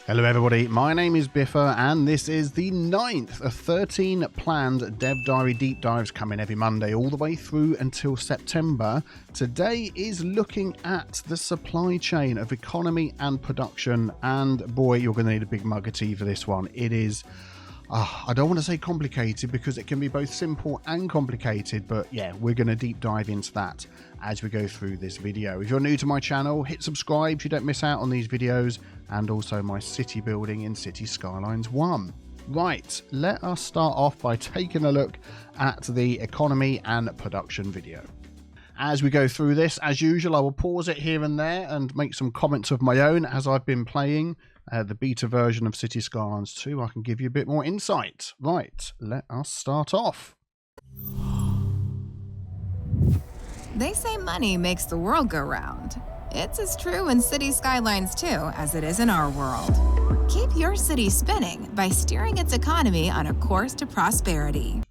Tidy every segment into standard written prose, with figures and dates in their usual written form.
Hello everybody, my name is Biffa and this is the 9th of 13 planned Dev Diary deep dives coming every Monday all the way through until September. Today is looking at the supply chain of economy and production, and boy, you're going to need a big mug of tea for this one. It is, I don't want to say complicated because it can be both simple and complicated, but yeah, we're going to deep dive into that as we go through this video. If you're new to my channel, hit subscribe so you don't miss out on these videos, and also my city building in Cities Skylines 1. Right, let us start off by taking a look at the economy and production video. As we go through this, as usual, I will pause it here and there and make some comments of my own as I've been playing the beta version of Cities Skylines 2. I can give you a bit more insight. Right, let us start off. They say money makes the world go round. It's as true in Cities Skylines 2 as it is in our world. Keep your city spinning by steering its economy on a course to prosperity.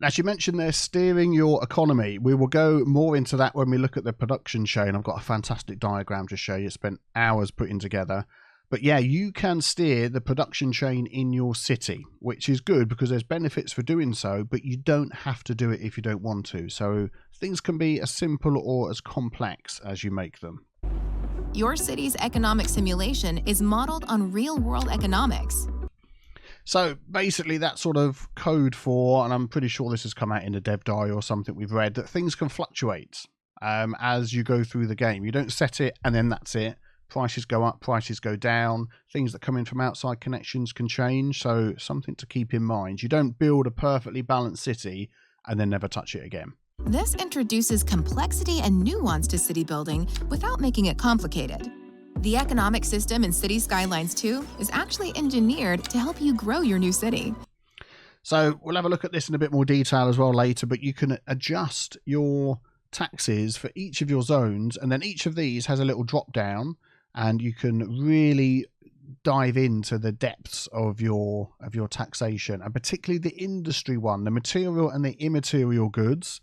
As you mentioned there, steering your economy. We will go more into that when we look at the production chain. I've got a fantastic diagram to show you. Spent hours putting together. But yeah, you can steer the production chain in your city, which is good because there's benefits for doing so, but you don't have to do it if you don't want to. So things can be as simple or as complex as you make them. Your city's economic simulation is modeled on real-world economics. So basically that sort of code for, and I'm pretty sure this has come out in a Dev Diary or something we've read, that things can fluctuate as you go through the game. You don't set it and then that's it. Prices go up, prices go down. Things that come in from outside connections can change. So something to keep in mind. You don't build a perfectly balanced city and then never touch it again. This introduces complexity and nuance to city building without making it complicated. The economic system in Cities Skylines 2 is actually engineered to help you grow your new city. So we'll have a look at this in a bit more detail as well later, but you can adjust your taxes for each of your zones, and then each of these has a little drop down, and you can really dive into the depths of your taxation, and particularly the industry one, the material and the immaterial goods,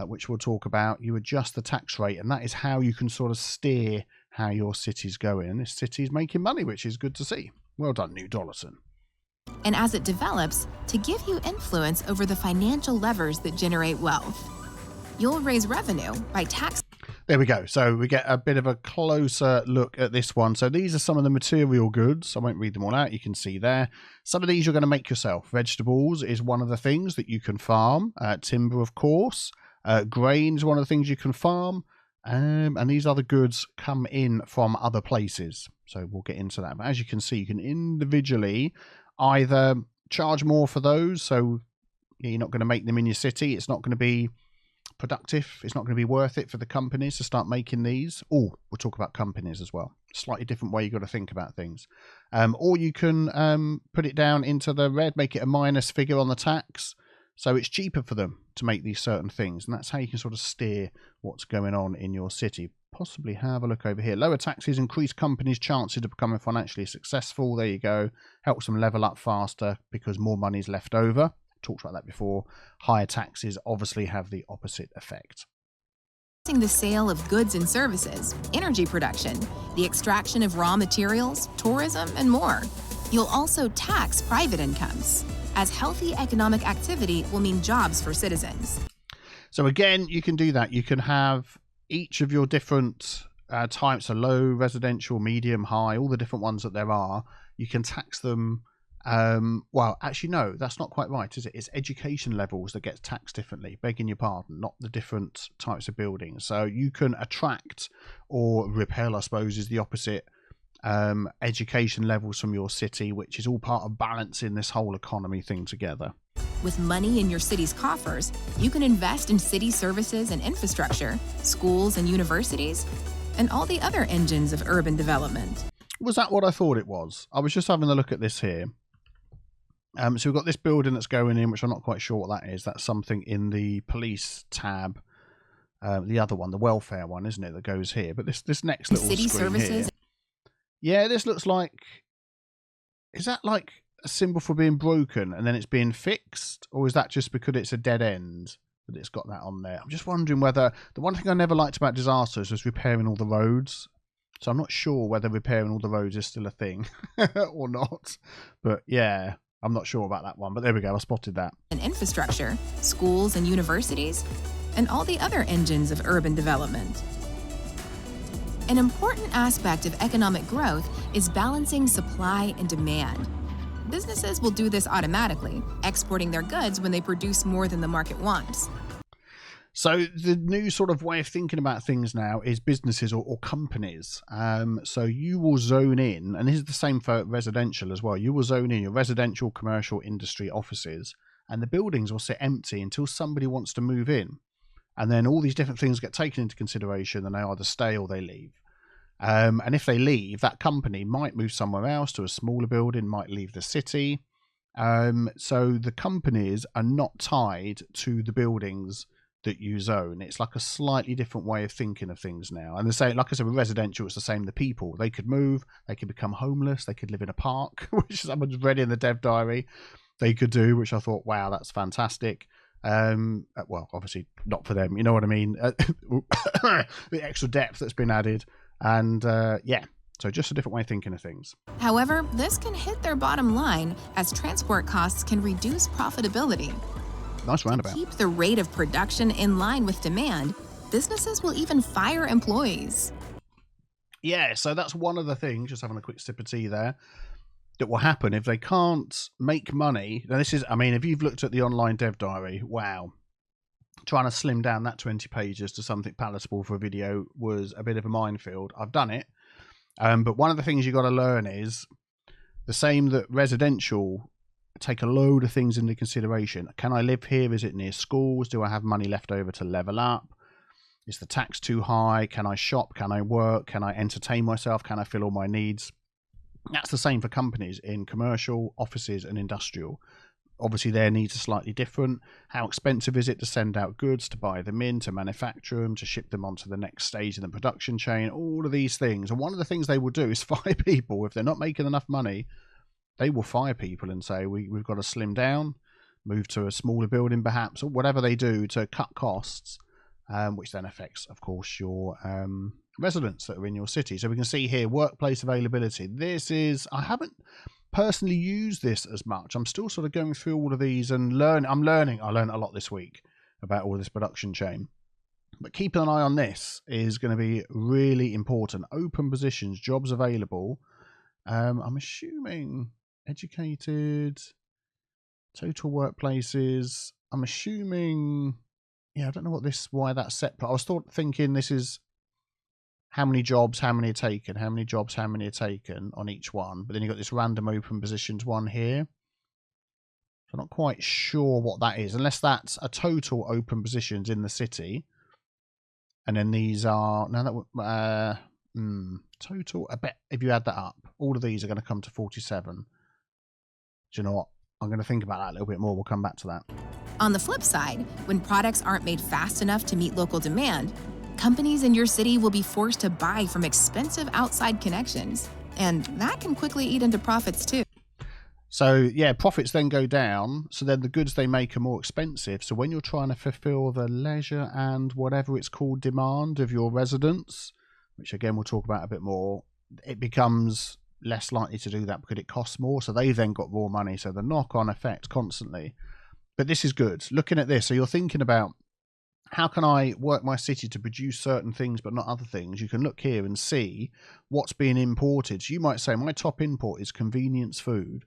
which we'll talk about. You adjust the tax rate, and that is how you can sort of steer how your city's going. This city's making money, which is good to see. Well done, New Dollarton. And as it develops, to give you influence over the financial levers that generate wealth. You'll raise revenue by tax. There we go. So we get a bit of a closer look at this one. So these are some of the material goods. I won't read them all out. You can see there. Some of these you're going to make yourself. Vegetables is one of the things that you can farm. Timber, of course. Grain is one of the things you can farm. And these other goods come in from other places. So we'll get into that. But as you can see, you can individually either charge more for those. So you're not going to make them in your city. It's not going to be productive. It's not going to be worth it for the companies to start making these. Oh, we'll talk about companies as well. Slightly different way you've got to think about things. Or you can put it down into the red, make it a minus figure on the tax. So it's cheaper for them to make these certain things. And that's how you can sort of steer what's going on in your city. Possibly have a look over here. Lower taxes increase companies' chances of becoming financially successful. There you go. Helps them level up faster because more money is left over. Talked about that before. Higher taxes obviously have the opposite effect. The sale of goods and services, energy production, the extraction of raw materials, tourism, and more. You'll also tax private incomes, as healthy economic activity will mean jobs for citizens. So again, you can do that. You can have each of your different types of low, residential, medium, high, all the different ones that there are. You can tax them. Well, actually, no, that's not quite right, is it? It's education levels that get taxed differently, begging your pardon, not the different types of buildings. So you can attract or repel, I suppose, is the opposite, education levels from your city, which is all part of balancing this whole economy thing together. With money in your city's coffers, you can invest in city services and infrastructure, schools and universities, and all the other engines of urban development. Was that what I thought it was? I was just having a look at this here. So we've got this building that's going in, which I'm not quite sure what that is. That's something in the police tab. The other one, the welfare one, isn't it, that goes here? But this next little city screen services. Here, yeah, this looks like... Is that like a symbol for being broken and then it's being fixed? Or is that just because it's a dead end that it's got that on there? I'm just wondering whether... The one thing I never liked about disasters was repairing all the roads. So I'm not sure whether repairing all the roads is still a thing or not. But yeah, I'm not sure about that one. But there we go. I spotted that. And infrastructure, schools and universities, and all the other engines of urban development. An important aspect of economic growth is balancing supply and demand. Businesses will do this automatically, exporting their goods when they produce more than the market wants. So the new sort of way of thinking about things now is businesses or companies. So you will zone in, and this is the same for residential as well. You will zone in your residential, commercial, industry offices, and the buildings will sit empty until somebody wants to move in. And then all these different things get taken into consideration, and they either stay or they leave. And if they leave, that company might move somewhere else to a smaller building, might leave the city. So the companies are not tied to the buildings that you zone. It's like a slightly different way of thinking of things now. And the same, like I said, with residential, it's the same. The people, they could move, they could become homeless, they could live in a park, which someone's read in the Dev Diary. They could do, which I thought, wow, that's fantastic. Well, obviously not for them, you know what I mean? The extra depth that's been added, and yeah, so just a different way of thinking of things. However, this can hit their bottom line as transport costs can reduce profitability. Nice roundabout. To keep the rate of production in line with demand, businesses will even fire employees. Yeah, so that's one of the things, just having a quick sip of tea there, that will happen if they can't make money. Now this is, I mean, if you've looked at the online Dev Diary, wow, trying to slim down that 20 pages to something palatable for a video was a bit of a minefield. I've done it, but one of the things you got to learn is the same that residential take a load of things into consideration. Can I live here? Is it near schools? Do I have money left over to level up? Is the tax too high? Can I shop? Can I work? Can I entertain myself? Can I fill all my needs? That's the same for companies in commercial, offices and industrial. Obviously their needs are slightly different. How expensive is it to send out goods, to buy them in, to manufacture them, to ship them on to the next stage in the production chain? All of these things. And one of the things they will do is fire people. If they're not making enough money, they will fire people and say, we've got to slim down, move to a smaller building perhaps, or whatever they do to cut costs, which then affects, of course, your residents that are in your city. So we can see here, workplace availability. This is, I haven't personally used this as much. I'm still sort of going through all of these and learning. I learned a lot this week about all this production chain. But keeping an eye on this is going to be really important. Open positions, jobs available. I'm assuming educated, total workplaces. I'm assuming, yeah, I don't know why that's separate. I was thinking this is how many jobs, how many are taken, how many jobs, how many are taken on each one. But then you've got this random open positions one here. So I'm not quite sure what that is, unless that's a total open positions in the city. And then these are, now that total, I bet if you add that up, all of these are going to come to 47. Do you know what? I'm going to think about that a little bit more. We'll come back to that. On the flip side, when products aren't made fast enough to meet local demand, companies in your city will be forced to buy from expensive outside connections. And that can quickly eat into profits too. So yeah, profits then go down. So then the goods they make are more expensive. So when you're trying to fulfill the leisure and whatever it's called demand of your residents, which again we'll talk about a bit more, it becomes less likely to do that because it costs more. So they've then got more money. So the knock-on effect constantly. But this is good. Looking at this, so you're thinking about, how can I work my city to produce certain things but not other things? You can look here and see what's being imported. So you might say, my top import is convenience food.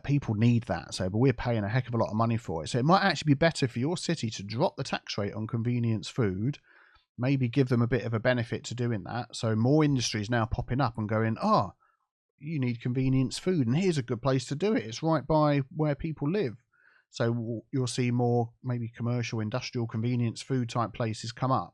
People need that, but we're paying a heck of a lot of money for it. So it might actually be better for your city to drop the tax rate on convenience food, maybe give them a bit of a benefit to doing that. So more industries now popping up and going, oh, you need convenience food, and here's a good place to do it. It's right by where people live. So you'll see more maybe commercial, industrial, convenience food type places come up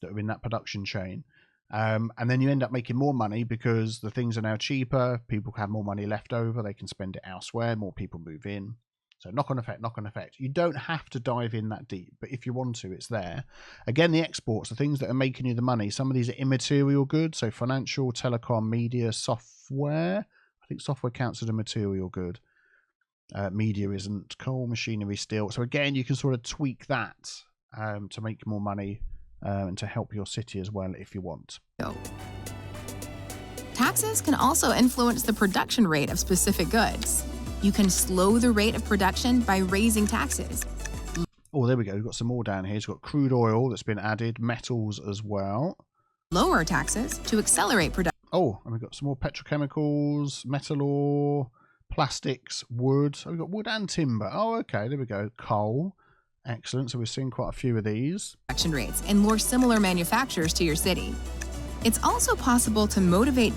that are in that production chain. And then you end up making more money because the things are now cheaper. People have more money left over. They can spend it elsewhere. More people move in. So knock-on effect, knock-on effect. You don't have to dive in that deep, but if you want to, it's there. Again, the exports, the things that are making you the money, some of these are immaterial goods. So financial, telecom, media, software. I think software counts as a material good. Media isn't. Coal, machinery, steel. So again, you can sort of tweak that to make more money and to help your city as well if you want. Taxes can also influence the production rate of specific goods. You can slow the rate of production by raising taxes. Oh, there we go. We've got some more down here. It's got crude oil that's been added, metals as well. Lower taxes to accelerate production. Oh, and we've got some more petrochemicals, metal ore, plastics, wood. So we've got wood and timber. Oh, okay. There we go. Coal. Excellent. So we're seeing quite a few of these. Production rates and more similar manufacturers to your city. It's also possible to motivate.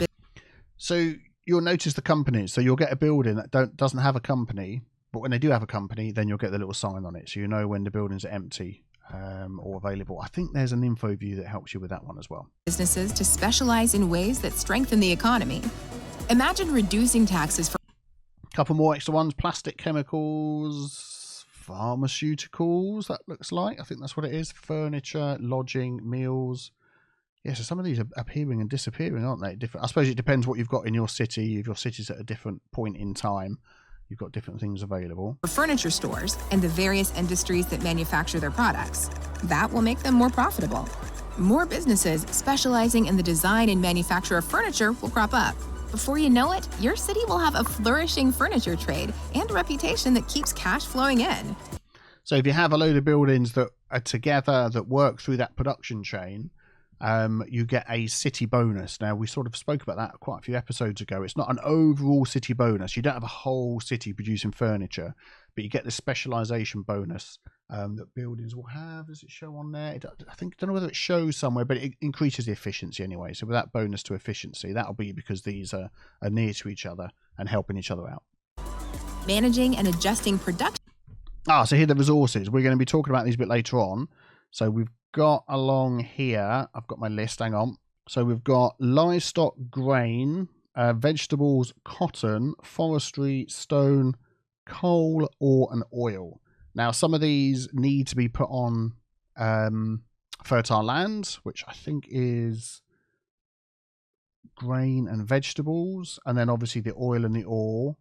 So you'll notice the companies. So you'll get a building that doesn't have a company, but when they do have a company, then you'll get the little sign on it. So you know when the buildings are empty or available. I think there's an info view that helps you with that one as well. Businesses to specialize in ways that strengthen the economy. Imagine reducing taxes for. A couple more extra ones. Plastic, chemicals, pharmaceuticals, that looks like. I think that's what it is. Furniture, lodging, meals. Yeah, so some of these are appearing and disappearing, aren't they? I suppose it depends what you've got in your city. If your city's at a different point in time, you've got different things available. For furniture stores and the various industries that manufacture their products. That will make them more profitable. More businesses specializing in the design and manufacture of furniture will crop up. Before you know it, your city will have a flourishing furniture trade and a reputation that keeps cash flowing in. So if you have a load of buildings that are together that work through that production chain, you get a city bonus. Now, we sort of spoke about that quite a few episodes ago. It's not an overall city bonus. You don't have a whole city producing furniture, but you get the specialization bonus that buildings will have. Does it show on there? I don't know whether it shows somewhere, but it increases the efficiency anyway. So with that bonus to efficiency, that'll be because these are near to each other and helping each other out. Managing and adjusting production. So here are the resources. We're going to be talking about these a bit later on. So we've got along here, I've got my list, hang on. So we've got livestock, grain, vegetables, cotton, forestry, stone, coal, ore and oil. Now some of these need to be put on fertile land, which I think is grain and vegetables, and then obviously the oil and the ore.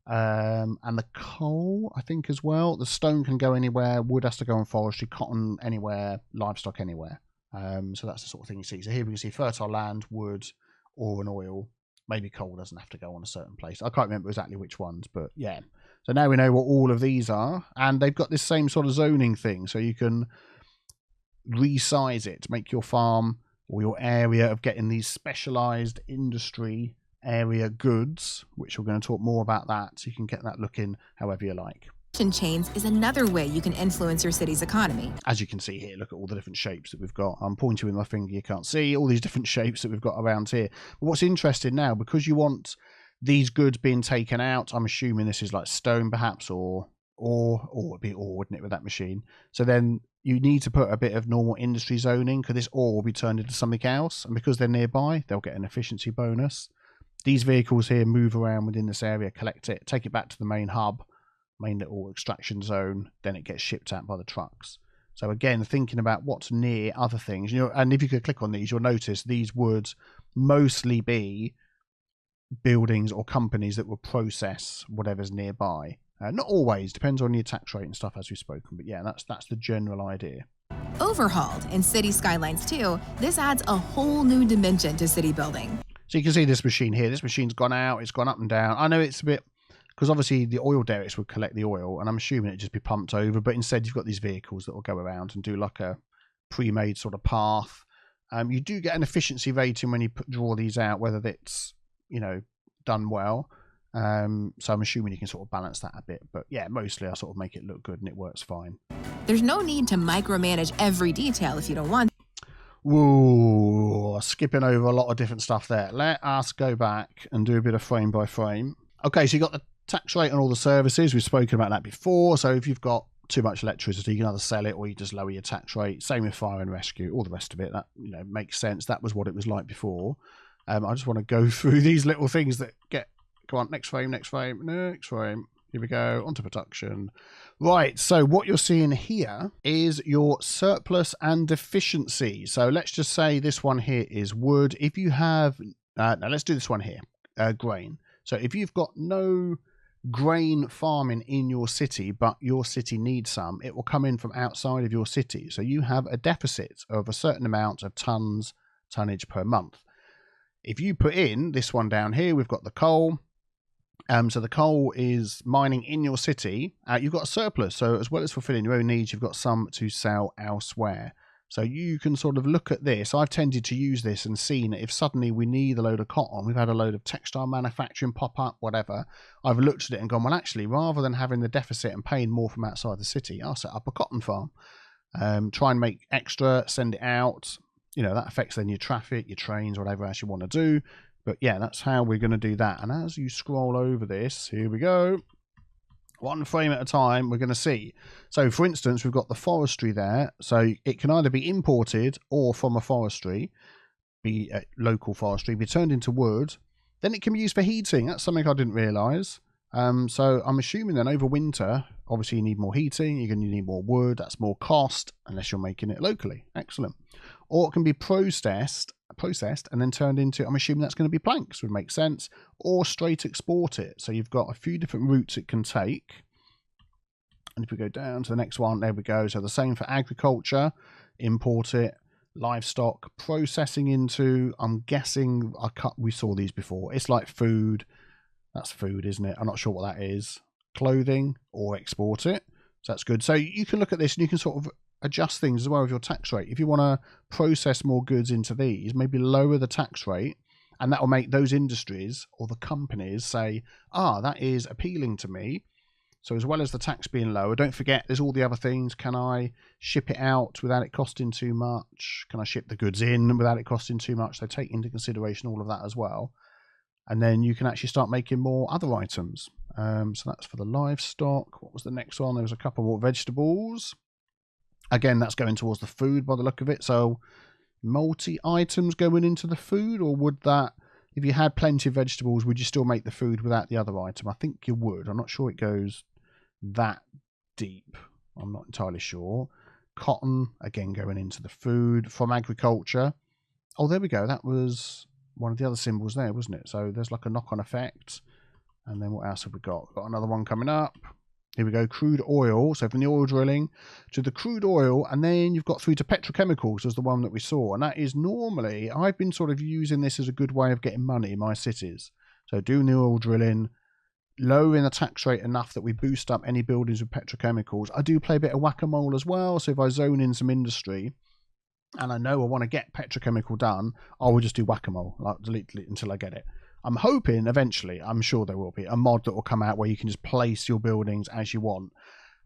And the coal, I think, as well. The stone can go anywhere. Wood has to go on forestry. Cotton anywhere. Livestock anywhere. So that's the sort of thing you see. So here we can see fertile land, wood, ore and oil. Maybe coal doesn't have to go on a certain place. I can't remember exactly which ones, but yeah. So now we know what all of these are. And they've got this same sort of zoning thing. So you can resize it to make your farm or your area of getting these specialized industry area goods, which we're going to talk more about that, so you can get that looking however you like. Chains is another way you can influence your city's economy. As you can see here, look at all the different shapes that we've got. I'm pointing with my finger, you can't see all these different shapes that we've got around here. But what's interesting now, because you want these goods being taken out, I'm assuming this is like stone perhaps, or it'd be ore, wouldn't it, with that machine? So then you need to put a bit of normal industry zoning, because this ore will be turned into something else, and because they're nearby, they'll get an efficiency bonus. These vehicles here move around within this area, collect it, take it back to the main hub, main little extraction zone, then it gets shipped out by the trucks. So again, thinking about what's near other things, and if you could click on these, you'll notice these would mostly be buildings or companies that will process whatever's nearby. Not always, depends on your tax rate and stuff, as we've spoken, but yeah, that's the general idea. Overhauled in Cities Skylines 2, this adds a whole new dimension to city building. So you can see this machine here. This machine's gone out. It's gone up and down. I know it's a bit, because obviously the oil derricks would collect the oil, and I'm assuming it'd just be pumped over. But instead, you've got these vehicles that will go around and do like a pre-made sort of path. You do get an efficiency rating when you draw these out, whether it's done well. So I'm assuming you can sort of balance that a bit. But yeah, mostly I sort of make it look good and it works fine. There's no need to micromanage every detail if you don't want. Whoa, skipping over a lot of different stuff there. Let us go back and do a bit of frame by frame. Okay, so you've got the tax rate on all the services. We've spoken about that before. So if you've got too much electricity, you can either sell it or you just lower your tax rate. Same with fire and rescue, all the rest of it. That makes sense. That was what it was like before. I just want to go through these little things that get... Come on, next frame, next frame, next frame. Here we go, onto production. Right, so what you're seeing here is your surplus and deficiency. So let's just say this one here is wood. If you have... now let's do this one here, grain. So if you've got no grain farming in your city, but your city needs some, it will come in from outside of your city. So you have a deficit of a certain amount of tonnage per month. If you put in this one down here, we've got the coal. So the coal is mining in your city. You've got a surplus. So as well as fulfilling your own needs, you've got some to sell elsewhere. So you can sort of look at this. I've tended to use this and seen if suddenly we need a load of cotton, we've had a load of textile manufacturing pop up, whatever. I've looked at it and gone, well, actually, rather than having the deficit and paying more from outside the city, I'll set up a cotton farm. Try and make extra, send it out. You know, that affects then your traffic, your trains, whatever else you want to do. But yeah, that's how we're going to do that. And as you scroll over this, here we go. One frame at a time, we're going to see. So, for instance, we've got the forestry there. So it can either be imported or from a forestry, be local forestry, be turned into wood. Then it can be used for heating. That's something I didn't realise. So I'm assuming then over winter, obviously you need more heating, you're going to need more wood. That's more cost unless you're making it locally. Excellent. Or it can be processed and then turned into, I'm assuming that's going to be planks, would make sense, or straight export it. So you've got a few different routes it can take. And if we go down to the next one, there we go. So the same for agriculture, import it, livestock, processing into, I'm guessing, we saw these before. It's like food. That's food, isn't it? I'm not sure what that is. Clothing, or export it. So that's good. So you can look at this and you can sort of adjust things as well with your tax rate. If you want to process more goods into these, maybe lower the tax rate, and that will make those industries or the companies say, that is appealing to me. So as well as the tax being lower, don't forget there's all the other things. Can I ship it out without it costing too much? Can I ship the goods in without it costing too much? So take into consideration all of that as well. And then you can actually start making more other items. So that's for the livestock. What was the next one? There was a couple more vegetables. Again, that's going towards the food by the look of it. So multi-items going into the food, or would that, if you had plenty of vegetables, would you still make the food without the other item? I think you would. I'm not sure it goes that deep. I'm not entirely sure. Cotton, again, going into the food from agriculture. Oh, there we go. That was one of the other symbols there, wasn't it? So there's like a knock-on effect. And then what else have we got? Got another one coming up. Here we go, crude oil. So from the oil drilling to the crude oil, and then you've got through to petrochemicals as the one that we saw. And that is normally, I've been sort of using this as a good way of getting money in my cities. So doing the oil drilling, lowering the tax rate enough that we boost up any buildings with petrochemicals. I do play a bit of whack-a-mole as well. So if I zone in some industry and I know I want to get petrochemical done, I will just do whack-a-mole, like delete it until I get it. I'm hoping eventually, I'm sure there will be a mod that will come out where you can just place your buildings as you want.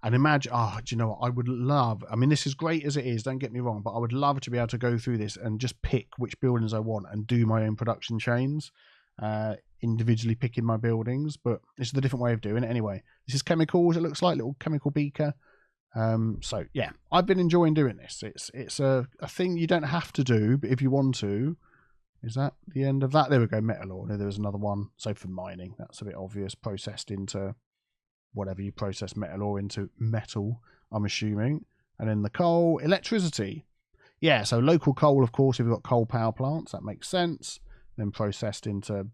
And imagine, do you know what? I would love, I mean, this is great as it is, don't get me wrong, but I would love to be able to go through this and just pick which buildings I want and do my own production chains, individually picking my buildings. But this is the different way of doing it anyway. This is chemicals, it looks like, little chemical beaker. So yeah, I've been enjoying doing this. It's a thing you don't have to do, but if you want to. Is that the end of that? There we go, metal ore. There was another one. So for mining, that's a bit obvious. Processed into whatever you process metal ore into, metal, I'm assuming. And then the coal, electricity. Yeah, so local coal, of course, if you've got coal power plants, that makes sense. Then processed into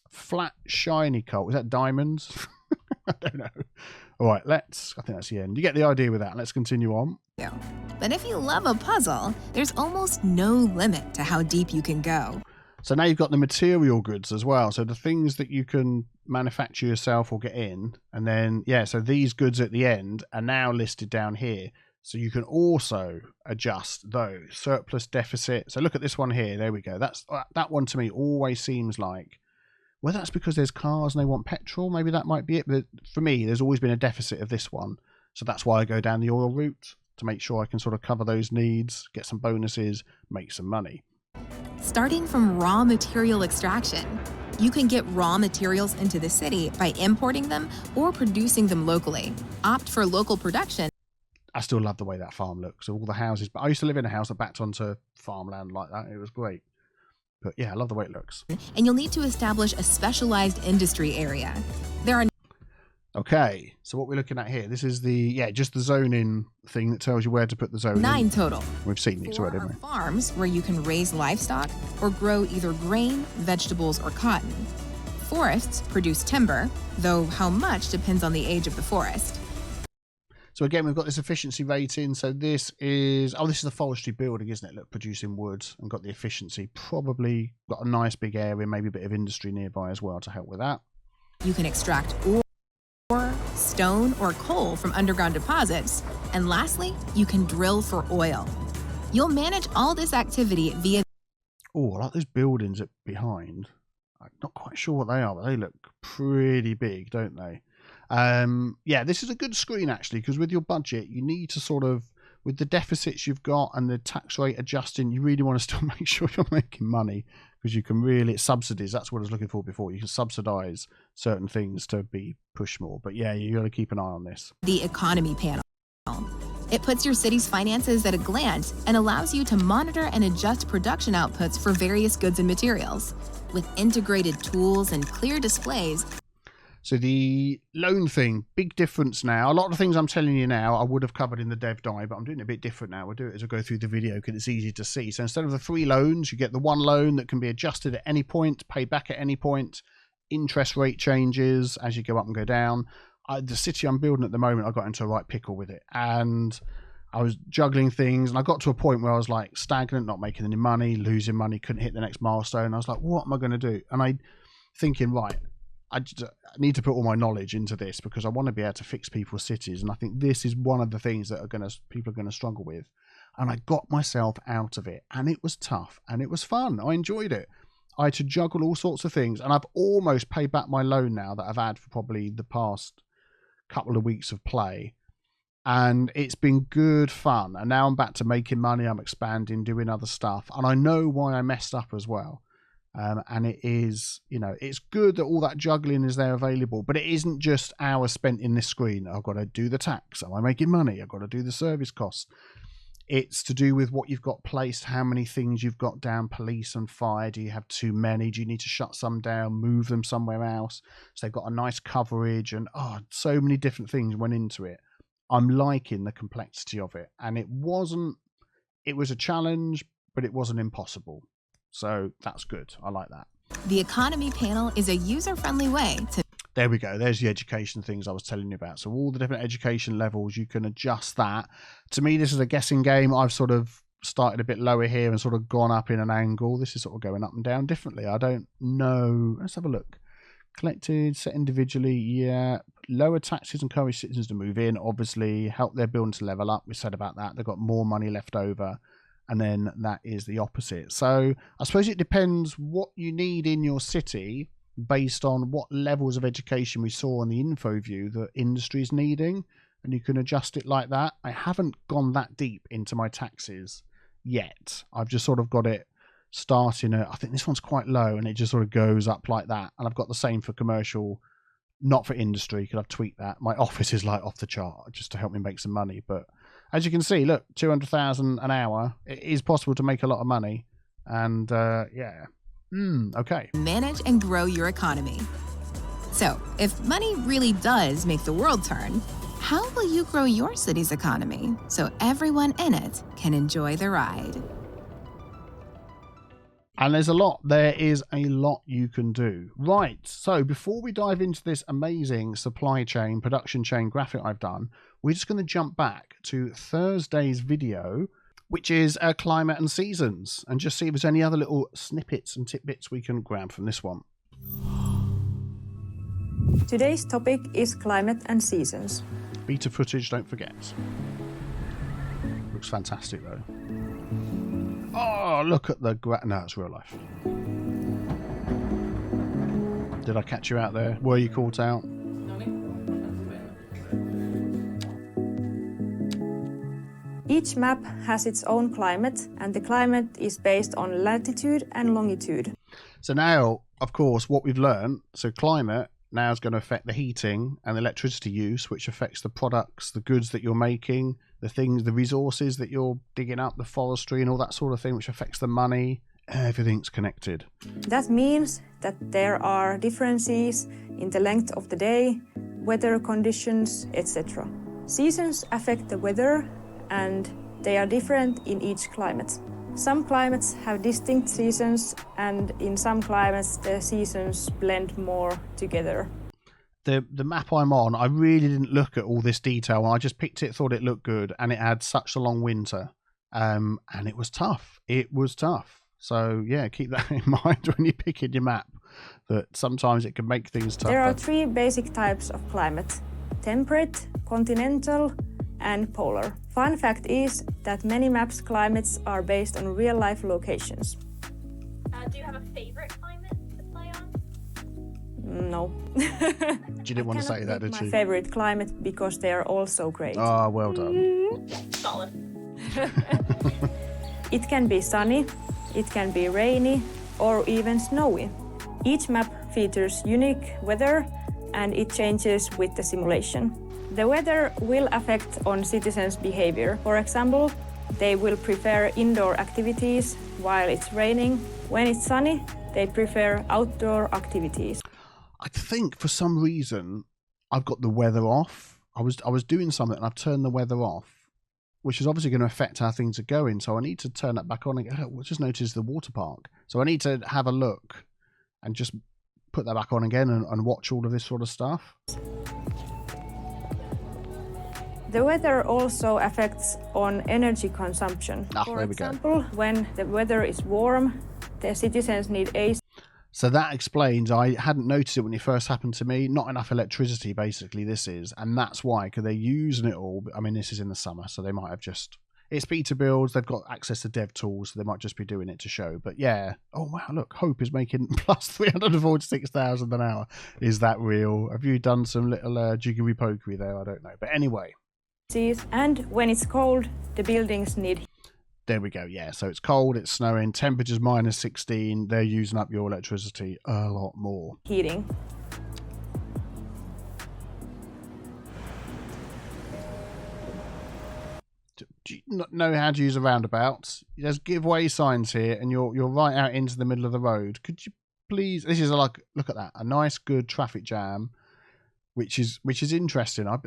flat, shiny coal. Is that diamonds? I don't know. All right, I think that's the end. You get the idea with that. Let's continue on. But if you love a puzzle, there's almost no limit to how deep you can go. So now you've got the material goods as well. So the things that you can manufacture yourself or get in. And then, yeah, so these goods at the end are now listed down here. So you can also adjust those. Surplus, deficit. So look at this one here. There we go. That one to me always seems like, well, that's because there's cars and they want petrol. Maybe that might be it. But for me, there's always been a deficit of this one. So that's why I go down the oil route, to make sure I can sort of cover those needs, get some bonuses, make some money. Starting from raw material extraction, you can get raw materials into the city by importing them or producing them locally. Opt for local production. I still love the way that farm looks. All the houses, but I used to live in a house that backed onto farmland like that. It was great. But yeah, I love the way it looks. And you'll need to establish a specialized industry area. There are Okay, so what we're looking at here, this is just the zoning thing that tells you where to put the zoning. 9 total. We've seen these already, haven't we? Farms where you can raise livestock or grow either grain, vegetables, or cotton. Forests produce timber, though how much depends on the age of the forest. So again, we've got this efficiency rating. So this is the forestry building, isn't it? Look, producing wood and got the efficiency. Probably got a nice big area, maybe a bit of industry nearby as well to help with that. You can extract ore, stone, or coal from underground deposits. And lastly, you can drill for oil. You'll manage all this activity via... Oh, I like those buildings up behind. I'm not quite sure what they are, but they look pretty big, don't they? Yeah, this is a good screen, actually, because with your budget, you need to sort of, with the deficits you've got and the tax rate adjusting, you really want to still make sure you're making money, because you can really, subsidies, that's what I was looking for before. You can subsidize certain things to be pushed more. But yeah, you got to keep an eye on this. The economy panel. It puts your city's finances at a glance and allows you to monitor and adjust production outputs for various goods and materials. With integrated tools and clear displays. So the loan thing, big difference now. A lot of the things I'm telling you now, I would have covered in the Dev Diary, but I'm doing it a bit different now. We'll do it as I go through the video because it's easy to see. So instead of the 3 loans, you get the 1 loan that can be adjusted at any point, paid back at any point. Interest rate changes as you go up and go down. The city I'm building at the moment, I got into a right pickle with it. And I was juggling things, and I got to a point where I was like stagnant, not making any money, losing money, couldn't hit the next milestone. I was like, what am I going to do? And I thinking, right, I need to put all my knowledge into this because I want to be able to fix people's cities. And I think this is one of the things that people are going to struggle with. And I got myself out of it, and it was tough and it was fun. I enjoyed it. I had to juggle all sorts of things, and I've almost paid back my loan now that I've had for probably the past couple of weeks of play. And it's been good fun. And now I'm back to making money. I'm expanding, doing other stuff. And I know why I messed up as well. And it is, it's good that all that juggling is there available, but it isn't just hours spent in this screen. I've got to do the tax. Am I making money? I've got to do the service costs. It's to do with what you've got placed, how many things you've got down, police and fire. Do you have too many? Do you need to shut some down, move them somewhere else? So they've got a nice coverage, and so many different things went into it. I'm liking the complexity of it. And it was a challenge, but it wasn't impossible. So that's good. I like that. The economy panel is a user-friendly way to... There we go. There's the education things I was telling you about. So all the different education levels, you can adjust that. To me, this is a guessing game. I've sort of started a bit lower here and sort of gone up in an angle. This is sort of going up and down differently. I don't know. Let's have a look. Collected, set individually. Yeah. Lower taxes encourage citizens to move in. Obviously, help their building to level up. We said about that. They've got more money left over. And then that is the opposite. So I suppose it depends what you need in your city based on what levels of education we saw in the info view that industry is needing. And you can adjust it like that. I haven't gone that deep into my taxes yet. I've just sort of got it starting at, I think this one's quite low, and it just sort of goes up like that. And I've got the same for commercial, not for industry, because I've tweaked that. My office is like off the chart just to help me make some money. But as you can see, look, 200,000 an hour. It is possible to make a lot of money. And yeah. Okay. Manage and grow your economy. So, if money really does make the world turn, how will you grow your city's economy so everyone in it can enjoy the ride? And there is a lot you can do. Right, so before we dive into this amazing supply chain, production chain graphic I've done, we're just going to jump back to Thursday's video, which is climate and seasons, and just see if there's any other little snippets and tidbits we can grab from this one. Today's topic is climate and seasons. Beta footage, don't forget. Looks fantastic though. Oh, look at the... No, it's real life. Did I catch you out there? Were you caught out? Each map has its own climate, and the climate is based on latitude and longitude. So now, of course, what we've learned, so climate now is going to affect the heating and electricity use, which affects the products, the goods that you're making, the things, the resources that you're digging up, the forestry and all that sort of thing, which affects the money. Everything's connected. That means that there are differences in the length of the day, weather conditions, etc. Seasons affect the weather, and they are different in each climate. Some climates have distinct seasons, and in some climates the seasons blend more together. the map I'm on, I really didn't look at all this detail. I just picked it, thought it looked good, and it had such a long winter. And it was tough. It was tough. So, yeah, keep that in mind when you're picking your map, that sometimes it can make things tougher. There are 3 basic types of climate: temperate, continental, and polar. Fun fact is that many maps' climates are based on real-life locations. Do you have a favorite climate to play on? No. You didn't want to say that, did my you? favorite climate because they are all so great. Ah, well done. Solid. It can be sunny, it can be rainy, or even snowy. Each map features unique weather and it changes with the simulation. The weather will affect on citizens' behavior. For example, they will prefer indoor activities while it's raining. When it's sunny, they prefer outdoor activities. I think for some reason I've got the weather off. I was doing something and I've turned the weather off, which is obviously going to affect how things are going. So I need to turn that back on again. I just noticed the water park. So I need to have a look and just put that back on again and watch all of this sort of stuff. The weather also affects on energy consumption. For example, when the weather is warm, the citizens need AC. So that explains, I hadn't noticed it when it first happened to me. Not enough electricity, basically, this is. And that's why, because they're using it all. I mean, this is in the summer, so they might have just... It's beta builds, they've got access to dev tools, so they might just be doing it to show. But yeah, oh wow, look, Hope is making plus 346,000 an hour. Is that real? Have you done some little jiggery-pokery there? I don't know. But anyway. And when it's cold, the buildings need... There we go, yeah. So it's cold, it's snowing, temperature's minus 16. They're using up your electricity a lot more. Heating. Do you not know how to use a roundabout? There's giveaway signs here, and you're right out into the middle of the road. Could you please? This is like, look at that, a nice, good traffic jam, which is interesting. I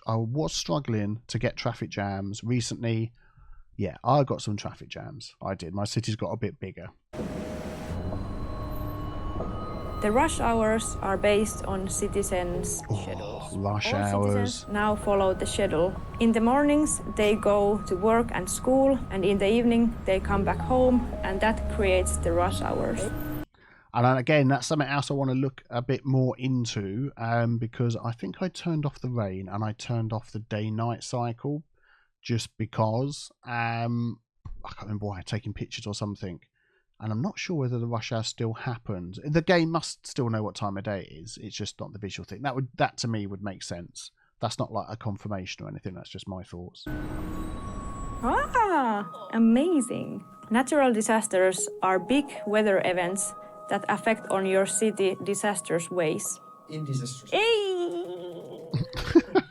was struggling to get traffic jams recently. Yeah, I got some traffic jams. I did. My city's got a bit bigger. The rush hours are based on citizens' schedules. Rush All hours. Citizens now follow the schedule. In the mornings, they go to work and school, and in the evening, they come back home, and that creates the rush hours. And again, that's something else I want to look a bit more into, because I think I turned off the rain and I turned off the day-night cycle just because. I can't remember why, taking pictures or something. And I'm not sure whether the rush hour still happened. The game must still know what time of day it is. It's just not the visual thing. That to me would make sense. That's not like a confirmation or anything. That's just my thoughts. Ah, amazing. Natural disasters are big weather events that affect on your city disasters ways. In disasters. Hey!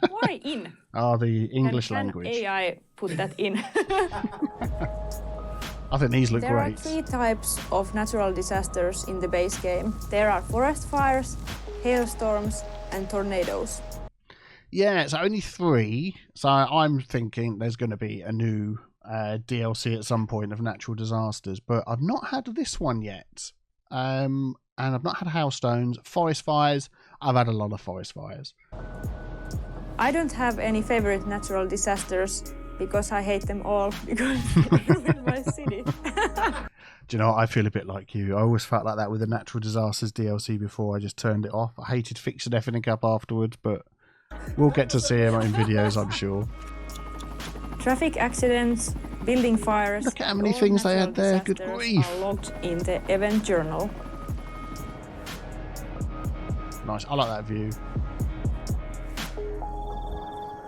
Why in? Oh, the English language. Can AI put that in? I think these look There great. are 3 types of natural disasters in the base game. There are forest fires, hailstorms, and tornadoes. Yeah, it's only 3. So I'm thinking there's going to be a new DLC at some point of natural disasters. But I've not had this one yet. And I've not had hailstones. Forest fires, I've had a lot of forest fires. I don't have any favorite natural disasters because I hate them all because they ruin my city. Do you know what? I feel a bit like you. I always felt like that with the natural disasters DLC before. I just turned it off. I hated fixing everything up afterwards, but we'll get to see them in videos, I'm sure. Traffic accidents, building fires. Look at how many things they had there. Good disasters grief. are logged in the event journal. Nice. I like that view.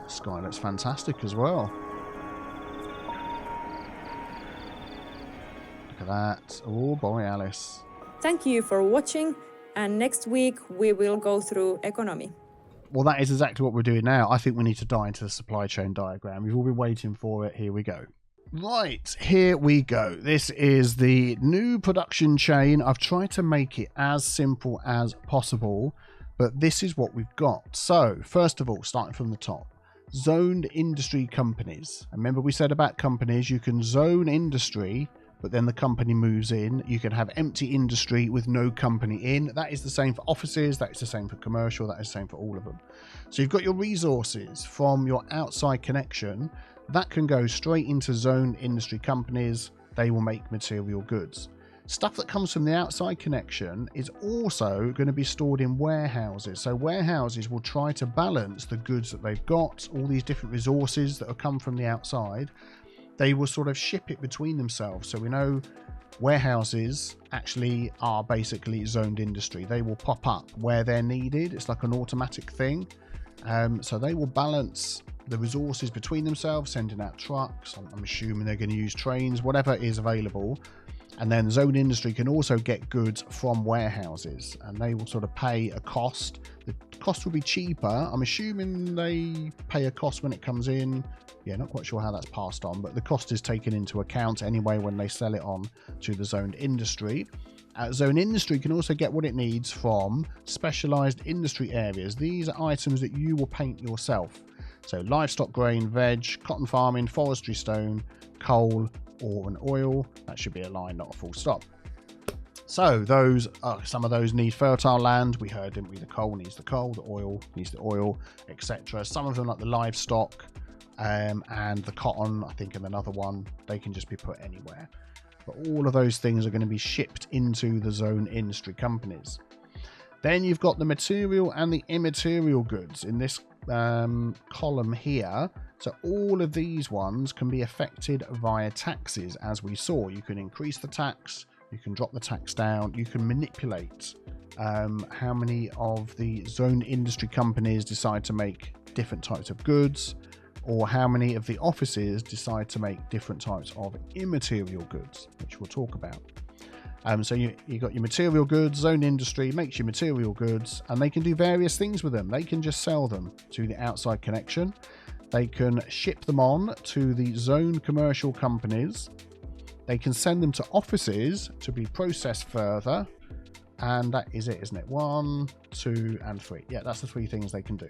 Sky looks fantastic as well. Look at that. Oh boy, Alice. Thank you for watching, and next week we will go through economy. Well, that is exactly what we're doing now. I think we need to dive into the supply chain diagram. We've all been waiting for it. Here we go. Right, here we go. This is the new production chain. I've tried to make it as simple as possible, but this is what we've got. So, first of all, starting from the top, zoned industry companies. Remember we said about companies, you can zone industry but then the company moves in. You can have empty industry with no company in. That is the same for offices, that is the same for commercial, that is the same for all of them. So you've got your resources from your outside connection that can go straight into zoned industry companies. They will make material goods. Stuff that comes from the outside connection is also going to be stored in warehouses. So warehouses will try to balance the goods that they've got, all these different resources that have come from the outside. They will sort of ship it between themselves. So we know warehouses actually are basically zoned industry. They will pop up where they're needed. It's like an automatic thing. So they will balance the resources between themselves, sending out trucks. I'm assuming they're going to use trains, whatever is available. And then zone industry can also get goods from warehouses, and they will sort of pay a cost. The cost will be cheaper. I'm assuming they pay a cost when it comes in. Yeah, not quite sure how that's passed on, but the cost is taken into account anyway when they sell it on to the zoned industry. Zone industry can also get what it needs from specialized industry areas. These are items that you will paint yourself. So livestock, grain, veg, cotton farming, forestry, stone, coal, or an oil. That should be a line, not a full stop. So those some of those need fertile land. We heard, didn't we? The coal needs the coal, the oil needs the oil, etc. Some of them, like the livestock and the cotton, I think, and another one, they can just be put anywhere. But all of those things are going to be shipped into the zone industry companies. Then you've got the material and the immaterial goods in this column here. So all of these ones can be affected via taxes, as we saw. You can increase the tax, you can drop the tax down, you can manipulate how many of the zone industry companies decide to make different types of goods, or how many of the offices decide to make different types of immaterial goods, which we'll talk about. So you got your material goods. Zone industry makes your material goods, and they can do various things with them. They can just sell them to the outside connection. They can ship them on to the zone commercial companies. They can send them to offices to be processed further. And that is it, isn't it? 1, 2, and 3. Yeah, that's the 3 things they can do.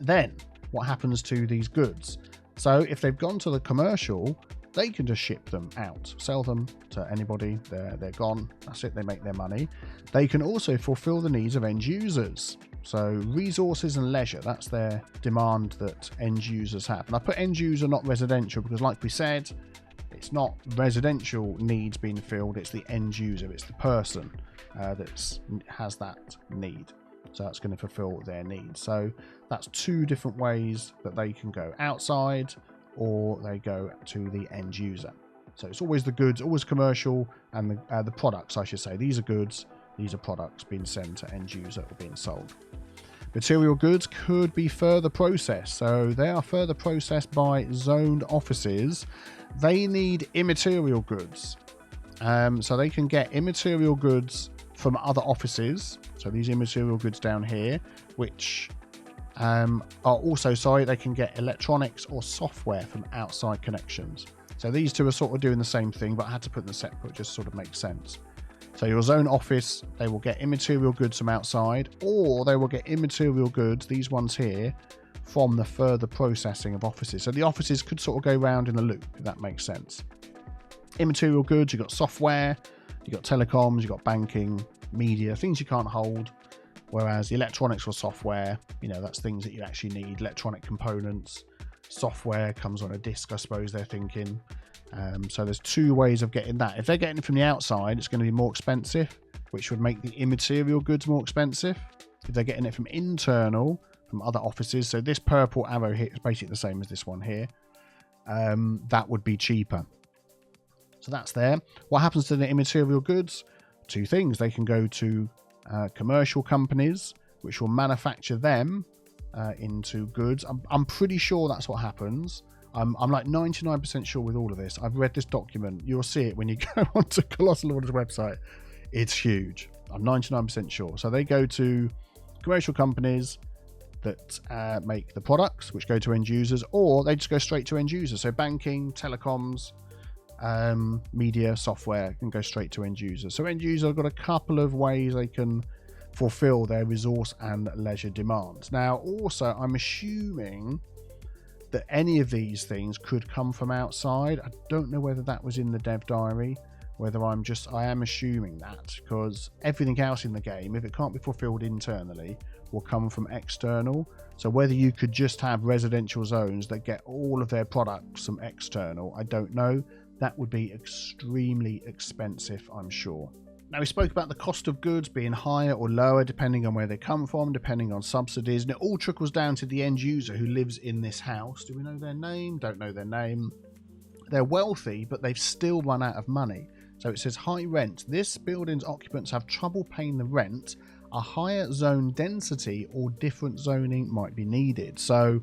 Then what happens to these goods? So if they've gone to the commercial, they can just ship them out, sell them to anybody. They're gone. That's it. They make their money. They can also fulfill the needs of end users. So resources and leisure, that's their demand that end users have. And I put end user, not residential, because like we said, it's not residential needs being filled. It's the end user. It's the person that has that need. So that's going to fulfill their needs. So that's 2 different ways that they can go: outside, or they go to the end user. So it's always the goods, always commercial, and the products, I should say. These are goods, these are products being sent to end user or being sold. Material goods could be further processed. So they are further processed by zoned offices. They need immaterial goods. So they can get immaterial goods from other offices. So these immaterial goods down here, which are also, they can get electronics or software from outside connections. So these 2 are sort of doing the same thing, but I had to put them separate, just sort of makes sense. So your zone office, they will get immaterial goods from outside, or they will get immaterial goods, these ones here, from the further processing of offices. So the offices could sort of go round in a loop, if that makes sense. Immaterial goods, you've got software, you've got telecoms, you've got banking, media, things you can't hold. Whereas the electronics or software, that's things that you actually need. Electronic components, software comes on a disc, I suppose they're thinking. So there's 2 ways of getting that. If they're getting it from the outside, it's going to be more expensive, which would make the immaterial goods more expensive. If they're getting it from internal, from other offices, so this purple arrow here is basically the same as this one here, that would be cheaper. So that's there. What happens to the immaterial goods? 2 things. They can go to commercial companies, which will manufacture them into goods. I'm pretty sure that's what happens. I'm like 99% sure with all of this. I've read this document. You'll see it when you go onto Colossal Order's website. It's huge. I'm 99% sure. So they go to commercial companies that make the products, which go to end users, or they just go straight to end users. So banking, telecoms, media, software can go straight to end users. So end users have got a couple of ways they can fulfill their resource and leisure demands. Now, also, I'm assuming that any of these things could come from outside. I don't know whether that was in the dev diary, whether I am assuming that, because everything else in the game, if it can't be fulfilled internally, will come from external. So whether you could just have residential zones that get all of their products from external, I don't know. That would be extremely expensive, I'm sure. Now, we spoke about the cost of goods being higher or lower depending on where they come from, depending on subsidies, and it all trickles down to the end user who lives in this house. Do we know their name? Don't know their name. They're wealthy, but they've still run out of money. So it says high rent. This building's occupants have trouble paying the rent. A higher zone density or different zoning might be needed. So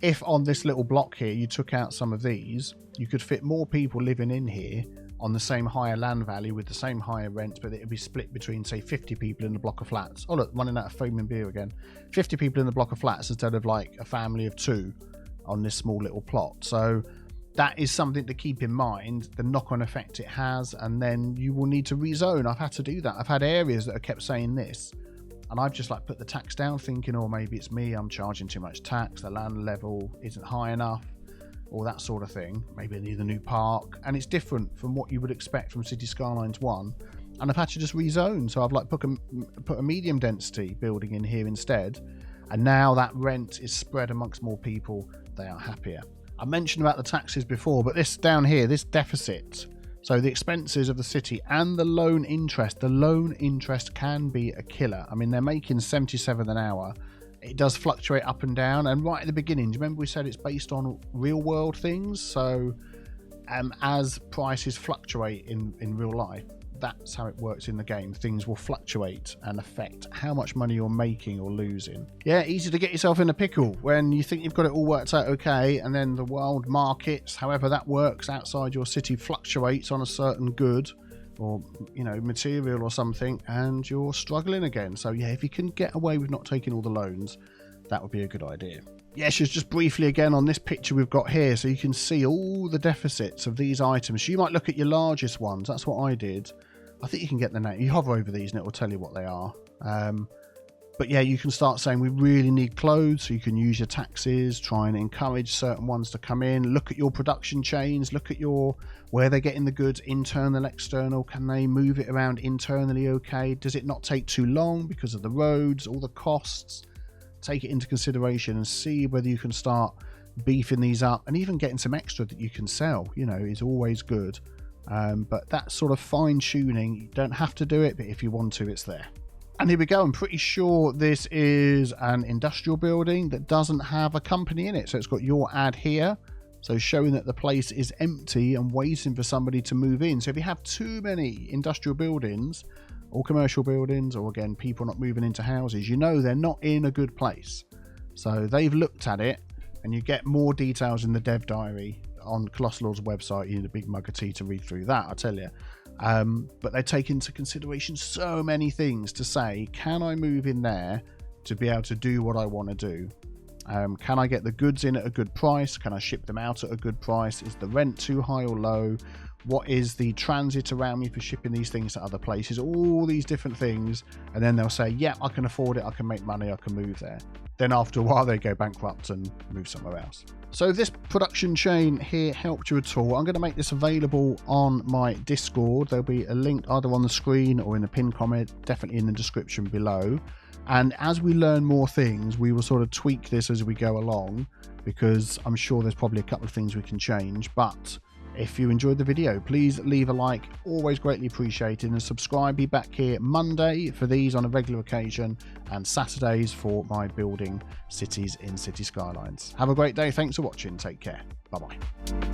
if on this little block here you took out some of these, you could fit more people living in here on the same higher land value with the same higher rent, but it would be split between, say, 50 people in a block of flats. Oh look, running out of foam and beer again. 50 people in the block of flats instead of like a family of 2 on this small little plot. So that is something to keep in mind, the knock-on effect it has, and then you will need to rezone. I've had to do that. I've had areas that have kept saying this, and I've just like put the tax down thinking, oh, maybe it's me, I'm charging too much tax, the land level isn't high enough, or that sort of thing. Maybe I need a new park, and it's different from what you would expect from Cities Skylines 1, and I've had to just rezone. So I've like put a medium density building in here instead, and now that rent is spread amongst more people. They are happier. I mentioned about the taxes before, but this down here, this deficit, so the expenses of the city and the loan interest can be a killer. I mean, they're making 77 an hour. It does fluctuate up and down, and right at the beginning, do you remember we said it's based on real world things? So as prices fluctuate in real life, that's how it works in the game. Things will fluctuate and affect how much money you're making or losing. Yeah, easy to get yourself in a pickle when you think you've got it all worked out okay, and then the world markets, however that works outside your city, fluctuates on a certain good or, you know, material or something, and you're struggling again. So yeah, if you can get away with not taking all the loans, that would be a good idea. Yes, just briefly again on this picture we've got here, so you can see all the deficits of these items. So you might look at your largest ones. That's what I did. I think you can get the name. You hover over these and it will tell you what they are. But yeah, you can start saying we really need clothes, so you can use your taxes, try and encourage certain ones to come in. Look at your production chains, look at where they're getting the goods, internal, external. Can they move it around internally okay? Does it not take too long because of the roads, all the costs? Take it into consideration and see whether you can start beefing these up, and even getting some extra that you can sell, you know, is always good. But that sort of fine tuning, you don't have to do it, but if you want to, it's there. And here we go. I'm pretty sure this is an industrial building that doesn't have a company in it. So it's got your ad here, so showing that the place is empty and waiting for somebody to move in. So if you have too many industrial buildings or commercial buildings, or again, people not moving into houses, you know they're not in a good place. So they've looked at it, and you get more details in the Dev Diary on Colossal's website. You need a big mug of tea to read through that, I tell you. But they take into consideration so many things to say, can I move in there to be able to do what I want to do? Can I get the goods in at a good price? Can I ship them out at a good price? Is the rent too high or low? What is the transit around me for shipping these things to other places? All these different things. And then they'll say, yeah, I can afford it. I can make money. I can move there. Then after a while, they go bankrupt and move somewhere else. So this production chain here helped you at all. I'm going to make this available on my Discord. There'll be a link either on the screen or in the pinned comment, definitely in the description below. And as we learn more things, we will sort of tweak this as we go along, because I'm sure there's probably a couple of things we can change. But if you enjoyed the video, please leave a like, always greatly appreciated, and subscribe. Be back here Monday for these on a regular occasion, and Saturdays for my building cities in Cities Skylines. Have a great day. Thanks for watching. Take care. Bye bye.